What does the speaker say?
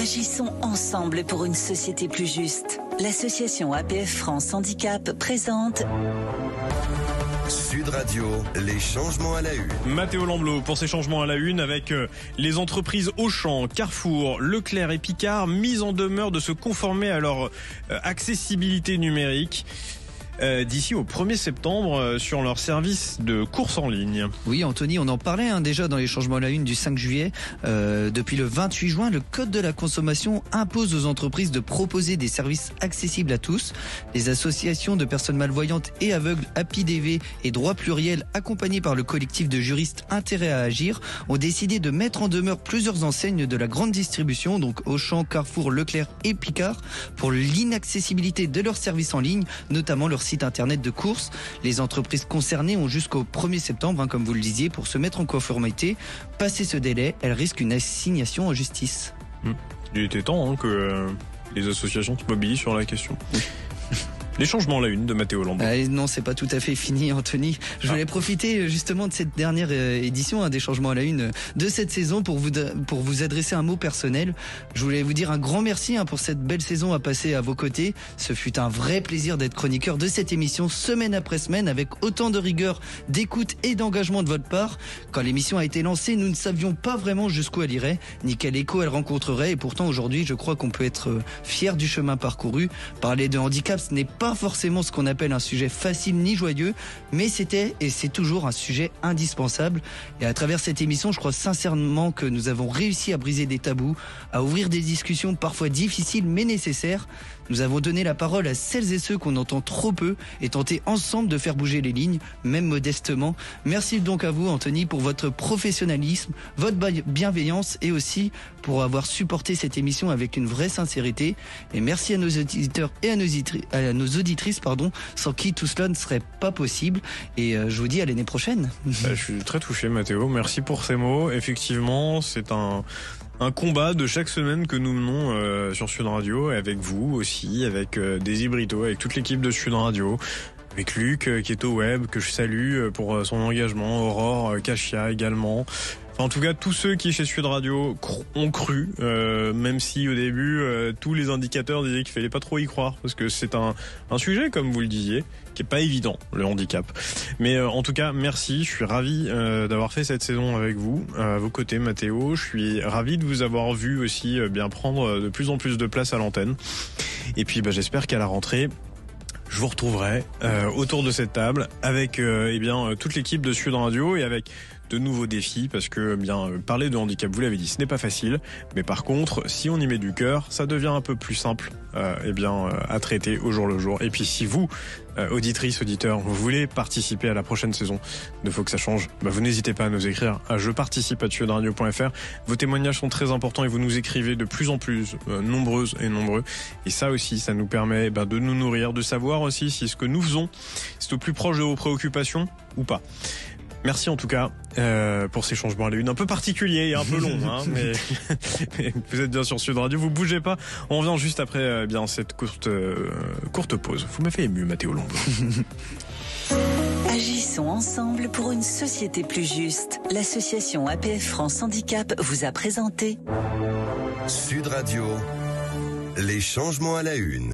Agissons ensemble pour une société plus juste. L'association APF France Handicap présente Sud Radio, les changements à la une. Mathéo Lamblot pour ces changements à la une avec les entreprises Auchan, Carrefour, Leclerc et Picard mises en demeure de se conformer à leur accessibilité numérique d'ici au 1er septembre sur leur service de course en ligne. Oui, Anthony, on en parlait déjà dans les changements à la une du 5 juillet. Depuis le 28 juin, le Code de la consommation impose aux entreprises de proposer des services accessibles à tous. Les associations de personnes malvoyantes et aveugles, API-DV et Droit Pluriel, accompagnés par le collectif de juristes Intérêt à agir, ont décidé de mettre en demeure plusieurs enseignes de la grande distribution, donc Auchan, Carrefour, Leclerc et Picard, pour l'inaccessibilité de leurs services en ligne, notamment leur site internet de courses. Les entreprises concernées ont jusqu'au 1er septembre, comme vous le disiez, pour se mettre en conformité. Passé ce délai, elles risquent une assignation en justice. Il était temps que les associations se mobilisent sur la question. Les changements à la une de Mathéo Lamblot. Non, c'est pas tout à fait fini, Anthony. Je voulais profiter justement de cette dernière édition des changements à la une de cette saison pour vous adresser un mot personnel. Je voulais vous dire un grand merci pour cette belle saison à passer à vos côtés. Ce fut un vrai plaisir d'être chroniqueur de cette émission semaine après semaine avec autant de rigueur, d'écoute et d'engagement de votre part. Quand l'émission a été lancée, nous ne savions pas vraiment jusqu'où elle irait, ni quel écho elle rencontrerait. Et pourtant aujourd'hui, je crois qu'on peut être fier du chemin parcouru. Parler de handicap, ce n'est pas forcément ce qu'on appelle un sujet facile ni joyeux, mais c'était et c'est toujours un sujet indispensable. Et à travers cette émission, je crois sincèrement que nous avons réussi à briser des tabous, à ouvrir des discussions parfois difficiles mais nécessaires. Nous avons donné la parole à celles et ceux qu'on entend trop peu et tenté ensemble de faire bouger les lignes, même modestement. Merci donc à vous, Anthony, pour votre professionnalisme, votre bienveillance et aussi pour avoir supporté cette émission avec une vraie sincérité. Et merci à nos auditeurs et à nos auditrices, sans qui tout cela ne serait pas possible. Et je vous dis à l'année prochaine. Je suis très touché, Mathéo. Merci pour ces mots. Effectivement, c'est un combat de chaque semaine que nous menons sur Sud Radio, et avec vous aussi, avec Daisy Brito, avec toute l'équipe de Sud Radio, avec Luc qui est au web, que je salue pour son engagement, Aurore, Kachia également. En tout cas, tous ceux qui chez Sud Radio ont cru, même si au début tous les indicateurs disaient qu'il fallait pas trop y croire, parce que c'est un sujet, comme vous le disiez, qui est pas évident, le handicap. Mais en tout cas, merci. Je suis ravi d'avoir fait cette saison avec vous, à vos côtés, Mathéo. Je suis ravi de vous avoir vu aussi bien prendre de plus en plus de place à l'antenne. Et puis, j'espère qu'à la rentrée, je vous retrouverai autour de cette table avec toute l'équipe de Sud Radio et avec de nouveaux défis, parce que parler de handicap, vous l'avez dit, ce n'est pas facile, mais par contre, si on y met du cœur, ça devient un peu plus simple à traiter au jour le jour. Et puis si vous, auditrices, auditeurs, vous voulez participer à la prochaine saison de Faut que ça change, vous n'hésitez pas à nous écrire à jeparticipe@sudradio.fr. Vos témoignages sont très importants et vous nous écrivez de plus en plus nombreuses et nombreux, et ça aussi, ça nous permet de nous nourrir, de savoir aussi si ce que nous faisons, c'est au plus proche de vos préoccupations ou pas. Merci en tout cas pour ces changements à la une un peu particuliers et un peu longs, mais vous êtes bien sur Sud Radio, vous bougez pas. On revient juste après cette courte pause. Vous m'avez ému, Mathéo Lamblot. Agissons ensemble pour une société plus juste. L'association APF France Handicap vous a présenté Sud Radio, les changements à la une.